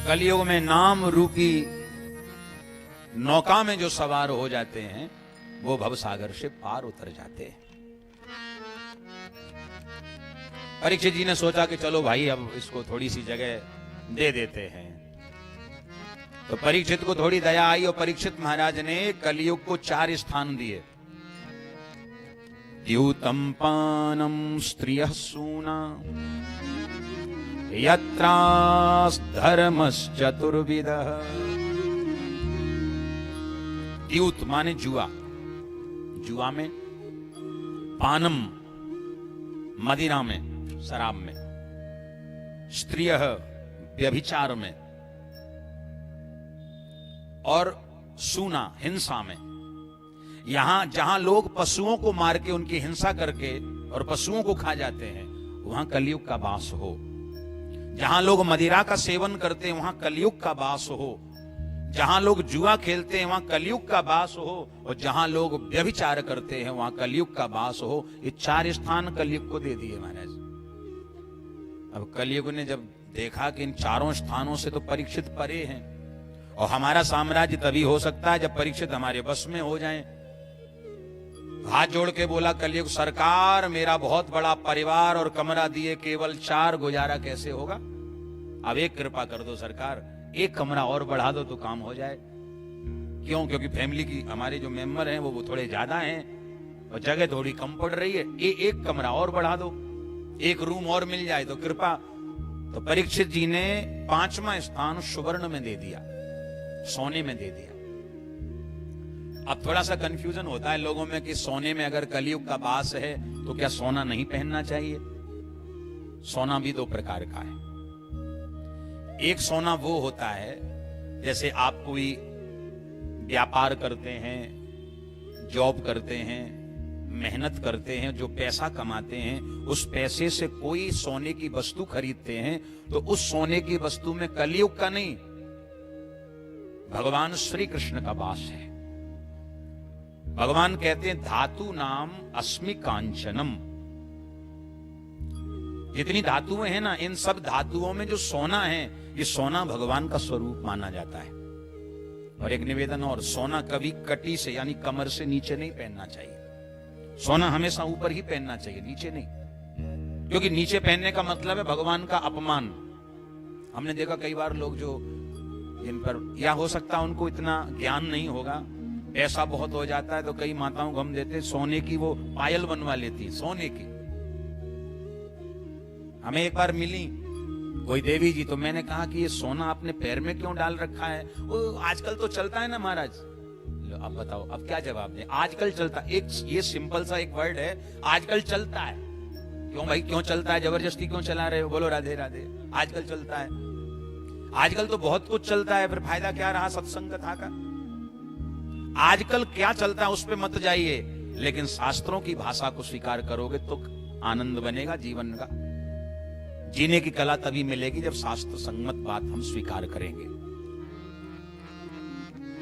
कलयुग में नाम रूपी नौका में जो सवार हो जाते हैं वो भवसागर से पार उतर जाते हैं। परीक्षित जी ने सोचा कि चलो भाई अब इसको थोड़ी सी जगह दे देते हैं। तो परीक्षित को थोड़ी दया आई और परीक्षित महाराज ने कलयुग को 4 स्थान दिए। द्यूतम पानम स्त्रियः सूना यत्राधर्मश्चतुर्विधः। द्यूत माने जुआ, जुआ में, पानम मदिरा में, शराब में, स्त्रियः व्यभिचार में, और सूना हिंसा में। यहां जहां लोग पशुओं को मार के उनकी हिंसा करके और पशुओं को खा जाते हैं वहां कलयुग का वास हो। जहां लोग मदिरा का सेवन करते हैं वहां कलयुग का वास हो। जहां लोग जुआ खेलते हैं वहां कलयुग का वास हो। और जहां लोग व्यभिचार करते हैं वहां कलयुग का वास हो। ये 4 स्थान कलयुग को दे दिए महाराज। अब कलयुग ने जब देखा कि इन 4 स्थानों से तो परीक्षित परे हैं और हमारा साम्राज्य तभी हो सकता है जब परीक्षित हमारे बस में हो जाएं। हाथ जोड़ के बोला कलयुग सरकार, मेरा बहुत बड़ा परिवार और कमरा दिए केवल 4, गुजारा कैसे होगा? अब एक कृपा कर दो सरकार, एक कमरा और बढ़ा दो तो काम हो जाए। क्यों? क्योंकि फैमिली की हमारे जो मेंबर हैं वो थोड़े ज्यादा हैं और जगह थोड़ी कम पड़ रही है। एक कमरा और बढ़ा दो, एक रूम और मिल जाए तो कृपा। तो परीक्षित जी ने 5वां स्थान सुवर्ण में दे दिया, सोने में दे दिया। अब थोड़ा सा कंफ्यूजन होता है लोगों में कि सोने में अगर कलयुग का वास है तो क्या सोना नहीं पहनना चाहिए? सोना भी 2 प्रकार का है। एक सोना वो होता है जैसे आप कोई व्यापार करते हैं, जॉब करते हैं, मेहनत करते हैं, जो पैसा कमाते हैं, उस पैसे से कोई सोने की वस्तु खरीदते हैं तो उस सोने की वस्तु में कलयुग का नहीं, भगवान श्री कृष्ण का वास है। भगवान कहते हैं धातु नाम अस्मि कांचनम। जितनी धातुएं हैं ना, इन सब धातुओं में जो सोना है, ये सोना भगवान का स्वरूप माना जाता है। और एक निवेदन और, सोना कभी कटी से यानी कमर से नीचे नहीं पहनना चाहिए। सोना हमेशा ऊपर ही पहनना चाहिए, नीचे नहीं। क्योंकि नीचे पहनने का मतलब है भगवान का अपमान। हमने देखा कई बार लोग जो जिन पर, या हो सकता है उनको इतना ज्ञान नहीं होगा, पैसा बहुत हो जाता है तो कई माताओं को हम देते सोने की वो पायल बनवा लेती, सोने की। हमें एक बार मिली कोई देवी जी, तो मैंने कहा कि ये सोना आपने पैर में क्यों डाल रखा है? वो आजकल तो चलता है ना महाराज। अब बताओ अब क्या जवाब दें? आजकल चलता, एक ये सिंपल सा एक वर्ड है, आजकल चलता है। क्यों भाई, क्यों चलता है? जबरदस्ती क्यों चला रहे हो? बोलो राधे राधे। आजकल चलता है, आजकल तो बहुत कुछ चलता है, फिर फायदा क्या रहा सत्संग कथा का? आजकल क्या चलता है उस पे मत जाइए, लेकिन शास्त्रों की भाषा को स्वीकार करोगे तो आनंद बनेगा जीवन का। जीने की कला तभी मिलेगी जब शास्त्र संगत बात हम स्वीकार करेंगे।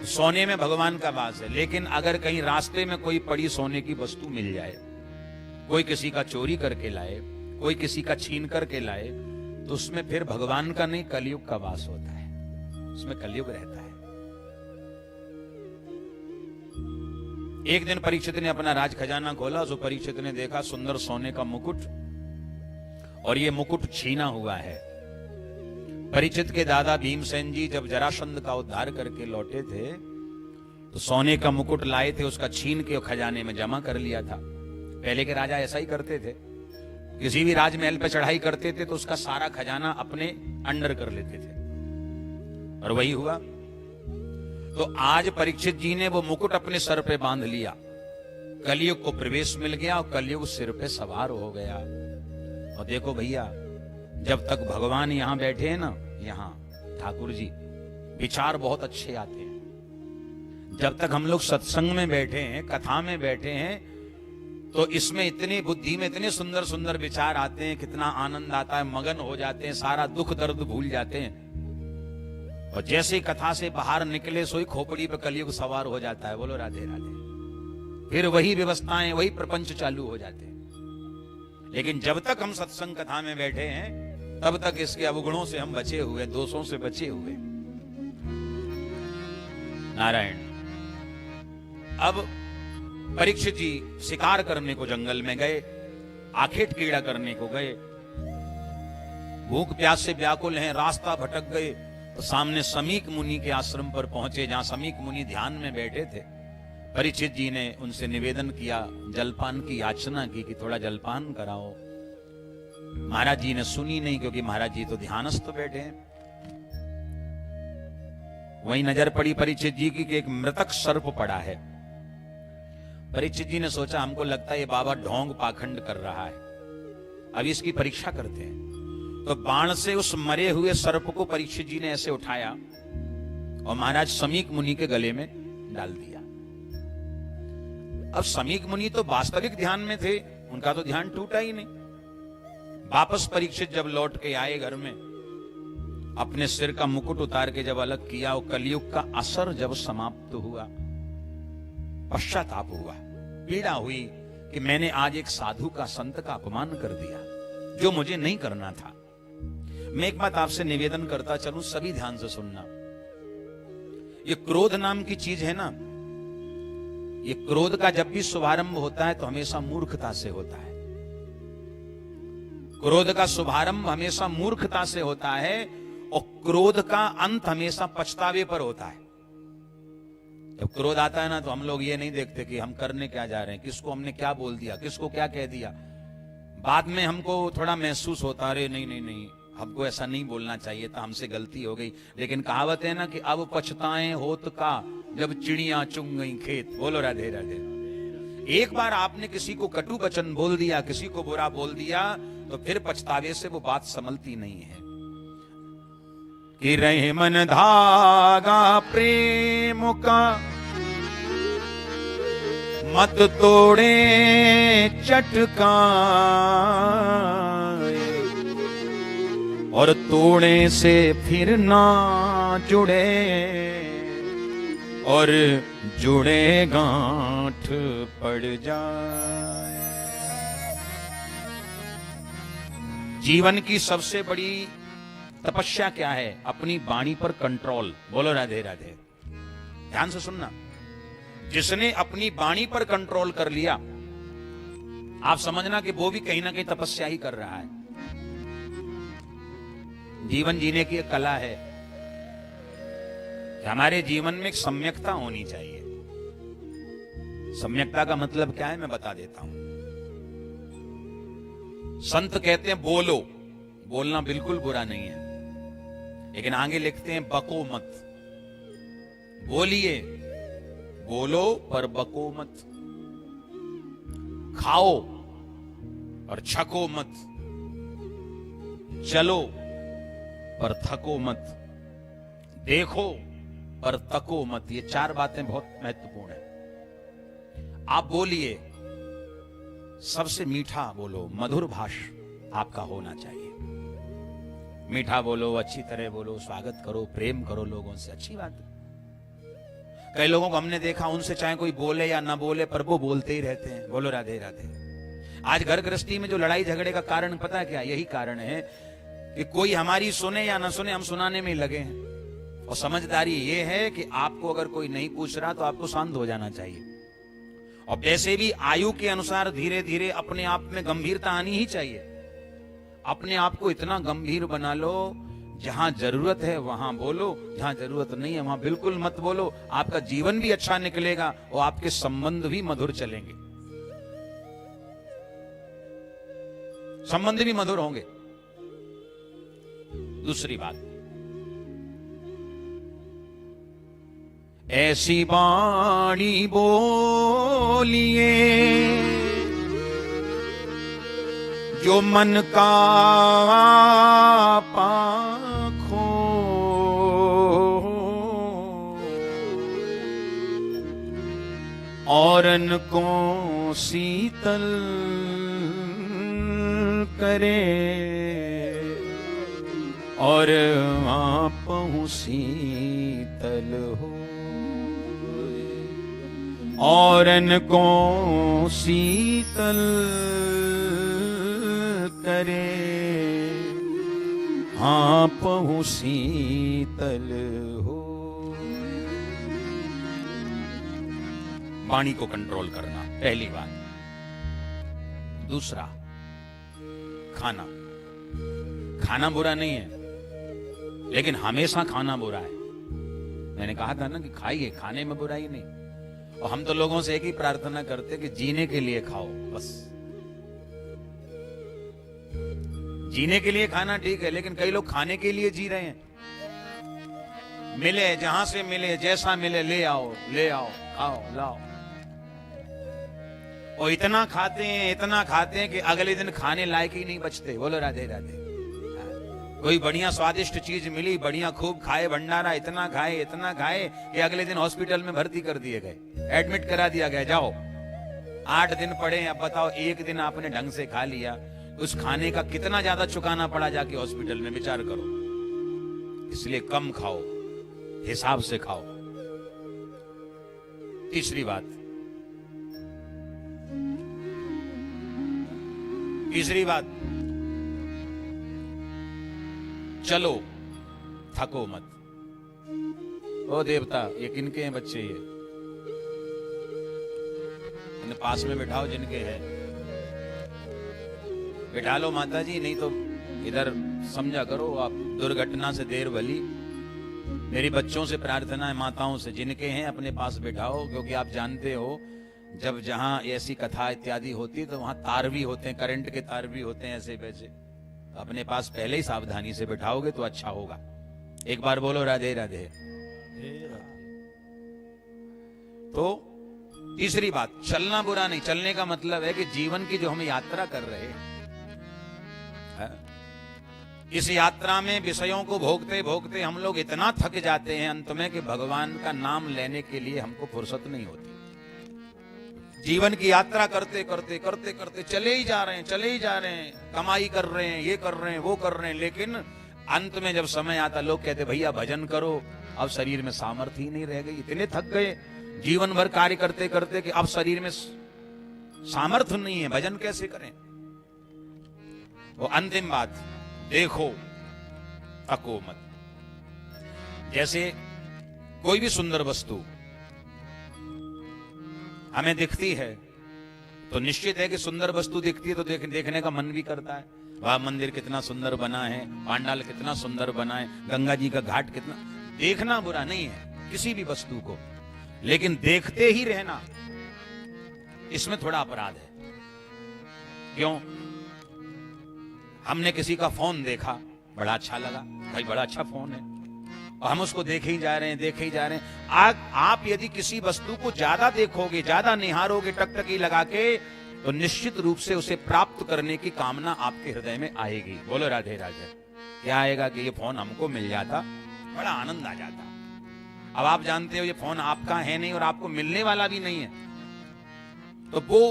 सोने में भगवान का वास है, लेकिन अगर कहीं रास्ते में कोई पड़ी सोने की वस्तु मिल जाए, कोई किसी का चोरी करके लाए, कोई किसी का छीन करके लाए, तो उसमें फिर भगवान का नहीं कलयुग का वास होता है, उसमें कलयुग रहता है। एक दिन परीक्षित ने अपना राज खजाना खोला, तो परीक्षित ने देखा सुंदर सोने का मुकुट, और ये मुकुट छीना हुआ है। परीक्षित के दादा भीमसेन जी जब जरासंध का उद्धार करके लौटे थे तो सोने का मुकुट लाए थे, उसका छीन के खजाने में जमा कर लिया था। पहले के राजा ऐसा ही करते थे, किसी भी राजमहल पे चढ़ाई करते थे तो उसका सारा खजाना अपने अंडर कर लेते थे, और वही हुआ। तो आज परीक्षित जी ने वो मुकुट अपने सर पे बांध लिया, कलयुग को प्रवेश मिल गया और कलयुग सिर पे सवार हो गया। और देखो भैया, जब तक भगवान यहां बैठे हैं ना, यहां ठाकुर जी, विचार बहुत अच्छे आते हैं। जब तक हम लोग सत्संग में बैठे हैं, कथा में बैठे हैं, तो इसमें इतनी बुद्धि में इतने सुंदर सुंदर विचार आते हैं, कितना आनंद आता है, मगन हो जाते हैं, सारा दुख दर्द भूल जाते हैं। और जैसे ही कथा से बाहर निकले सोई खोपड़ी पे कलयुग सवार हो जाता है। बोलो राधे राधे। फिर वही व्यवस्थाएं, वही प्रपंच चालू हो जाते हैं। लेकिन जब तक हम सत्संग कथा में बैठे हैं तब तक इसके अवगुणों से हम बचे हुए, दोषों से बचे हुए। नारायण। अब परीक्षित जी शिकार करने को जंगल में गए, आखेट कीड़ा करने को गए, भूख प्यास से व्याकुल हैं, रास्ता भटक गए तो सामने समीक मुनि के आश्रम पर पहुंचे, जहां समीक मुनि ध्यान में बैठे थे। परीक्षित जी ने उनसे निवेदन किया, जलपान की याचना की कि थोड़ा जलपान कराओ। महाराज जी ने सुनी नहीं, क्योंकि महाराज जी तो ध्यानस्थ बैठे हैं। वहीं नजर पड़ी परीक्षित जी की कि एक मृतक सर्प पड़ा है। परीक्षित जी ने सोचा, हमको लगता है ये बाबा ढोंग पाखंड कर रहा है, अब इसकी परीक्षा करते हैं। तो बाण से उस मरे हुए सर्प को परीक्षित जी ने ऐसे उठाया और महाराज समीक मुनि के गले में डाल दिया। अब समीक मुनि तो वास्तविक ध्यान में थे, उनका तो ध्यान टूटा ही नहीं। वापस परीक्षित जब लौट के आए घर में, अपने सिर का मुकुट उतार के जब अलग किया, और कलयुग का असर जब समाप्त हुआ, पश्चाताप हुआ, पीड़ा हुई कि मैंने आज एक साधु का, संत का अपमान कर दिया, जो मुझे नहीं करना था। मैं एक बात आपसे निवेदन करता चलूं, सभी ध्यान से सुनना। ये क्रोध नाम की चीज है ना, ये क्रोध का जब भी शुभारंभ होता है तो हमेशा मूर्खता से होता है। क्रोध का शुभारंभ हमेशा मूर्खता से होता है, और क्रोध का अंत हमेशा पछतावे पर होता है। जब क्रोध आता है ना, तो हम लोग ये नहीं देखते कि हम करने क्या जा रहे हैं, किसको हमने क्या बोल दिया, किसको क्या कह दिया। बाद में हमको थोड़ा महसूस होता, अरे नहीं नहीं नहीं, हमको ऐसा नहीं बोलना चाहिए था, हमसे गलती हो गई। लेकिन कहावत है ना कि अब पछताएं होत का, जब चिड़ियां चुंग गई खेत। बोलो राधे राधे। एक बार आपने किसी को कटु वचन बोल दिया, किसी को बुरा बोल दिया, तो फिर पछतावे से वो बात संभलती नहीं है। कि रहे मन धागा प्रेम का, मत तोड़े चटका, और तोड़े से फिर ना जुड़े, और जुड़े गांठ पड़ जाए। जीवन की सबसे बड़ी तपस्या क्या है? अपनी वाणी पर कंट्रोल। बोलो राधे राधे। ध्यान से सुनना, जिसने अपनी वाणी पर कंट्रोल कर लिया, आप समझना कि वो भी कहीं ना कहीं तपस्या ही कर रहा है। जीवन जीने की एक कला है कि हमारे जीवन में एक सम्यकता होनी चाहिए। सम्यकता का मतलब क्या है, मैं बता देता हूं। संत कहते हैं बोलो, बोलना बिल्कुल बुरा नहीं है, लेकिन आगे लिखते हैं बको मत। बोलिए, बोलो पर बको मत। खाओ और छको मत। चलो पर थको मत। देखो पर तको मत। ये चार बातें बहुत महत्वपूर्ण है। आप बोलिए, सबसे मीठा बोलो, मधुर भाष आपका होना चाहिए। मीठा बोलो, अच्छी तरह बोलो, स्वागत करो, प्रेम करो लोगों से, अच्छी बात है। कई लोगों को हमने देखा, उनसे चाहे कोई बोले या ना बोले, पर वो बोलते ही रहते हैं। बोलो राधे राधे। आज घर गृहस्थी में जो लड़ाई झगड़े का कारण पता है क्या? यही कारण है कि कोई हमारी सुने या ना सुने, हम सुनाने में ही लगे हैं। और समझदारी ये है कि आपको अगर कोई नहीं पूछ रहा तो आपको शांत हो जाना चाहिए। और वैसे भी आयु के अनुसार धीरे धीरे अपने आप में गंभीरता आनी ही चाहिए। अपने आप को इतना गंभीर बना लो, जहां जरूरत है वहां बोलो, जहां जरूरत नहीं है वहां बिल्कुल मत बोलो। आपका जीवन भी अच्छा निकलेगा और आपके संबंध भी मधुर चलेंगे, संबंध भी मधुर होंगे। दूसरी बात, ऐसी वाणी बोलिए जो मन का पाखो, औरन को शीतल करे, और आपहु शीतल हो। औरन को शीतल करे, हाँ पहु शीतल हो। वाणी को कंट्रोल करना पहली बात। दूसरा, खाना। खाना बुरा नहीं है, लेकिन हमेशा खाना बुरा है। मैंने कहा था ना कि खाइए, खाने में बुराई नहीं। और हम तो लोगों से एक ही प्रार्थना करते कि जीने के लिए खाओ, बस। जीने के लिए खाना ठीक है, लेकिन कई लोग खाने के लिए जी रहे हैं। मिले, जहां से मिले, जैसा मिले, ले आओ, खाओ, लाओ। और इतना खाते हैं कि अगले दिन खाने लायक ही नहीं बचते। बोलो राधे राधे। कोई बढ़िया स्वादिष्ट चीज मिली, बढ़िया खूब खाए, भंडारा इतना खाए कि अगले दिन हॉस्पिटल में भर्ती कर दिए गए, एडमिट करा दिया गया। जाओ, 8 दिन पड़े। अब बताओ, एक दिन आपने ढंग से खा लिया, उस खाने का कितना ज्यादा चुकाना पड़ा जाके हॉस्पिटल में, विचार करो। इसलिए कम खाओ, हिसाब से खाओ। तीसरी बात, चलो, थको मत। ओ देवता, ये किनके हैं बच्चे? ये इन पास में बिठाओ जिनके हैं, बिठा लो माता जी, नहीं तो इधर समझा करो आप। दुर्घटना से देर भली। मेरी बच्चों से प्रार्थना है, माताओं से, जिनके हैं अपने पास बिठाओ, क्योंकि आप जानते हो जब जहां ऐसी कथा इत्यादि होती है तो वहां तार भी होते हैं, करंट के तार भी होते हैं ऐसे वैसे। तो अपने पास पहले ही सावधानी से बिठाओगे तो अच्छा होगा। एक बार बोलो राधे राधे। तो तीसरी बात, चलना बुरा नहीं। चलने का मतलब है कि जीवन की जो हम यात्रा कर रहे हैं, इस यात्रा में विषयों को भोगते भोगते हम लोग इतना थक जाते हैं अंत में कि भगवान का नाम लेने के लिए हमको फुर्सत नहीं होती। जीवन की यात्रा करते करते चले ही जा रहे हैं, कमाई कर रहे हैं, ये कर रहे हैं, वो कर रहे हैं, लेकिन अंत में जब समय आता, लोग कहते भैया भजन करो। अब शरीर में सामर्थ्य ही नहीं रह गई, इतने थक गए जीवन भर कार्य करते करते कि अब शरीर में सामर्थ्य नहीं है, भजन कैसे करें। वो अंतिम बात, देखो, थको मत। जैसे कोई भी सुंदर वस्तु हमें दिखती है तो निश्चित है कि सुंदर वस्तु दिखती है तो देखने का मन भी करता है। वह मंदिर कितना सुंदर बना है, पांडाल कितना सुंदर बना है, गंगा जी का घाट कितना। देखना बुरा नहीं है किसी भी वस्तु को, लेकिन देखते ही रहना, इसमें थोड़ा अपराध है। क्यों? हमने किसी का फोन देखा, बड़ा अच्छा लगा, भाई बड़ा अच्छा फोन है, और हम उसको देखे ही जा रहे हैं। आप यदि किसी वस्तु को ज्यादा देखोगे, ज्यादा निहारोगे, टकटकी लगा के, तो निश्चित रूप से उसे प्राप्त करने की कामना आपके हृदय में आएगी। बोलो राधे राधे। क्या आएगा कि ये फोन हमको मिल जाता, बड़ा आनंद आ जाता। अब आप जानते हो ये फोन आपका है नहीं और आपको मिलने वाला भी नहीं है, तो वो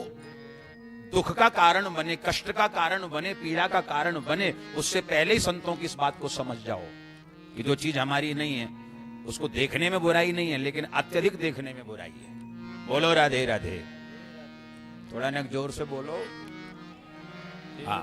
दुख का कारण बने, कष्ट का कारण बने, पीड़ा का कारण बने, उससे पहले ही संतों की इस बात को समझ जाओ कि जो चीज हमारी नहीं है उसको देखने में बुराई नहीं है, लेकिन अत्यधिक देखने में बुराई है। बोलो राधे राधे। थोड़ा न जोर से बोलो। हाँ।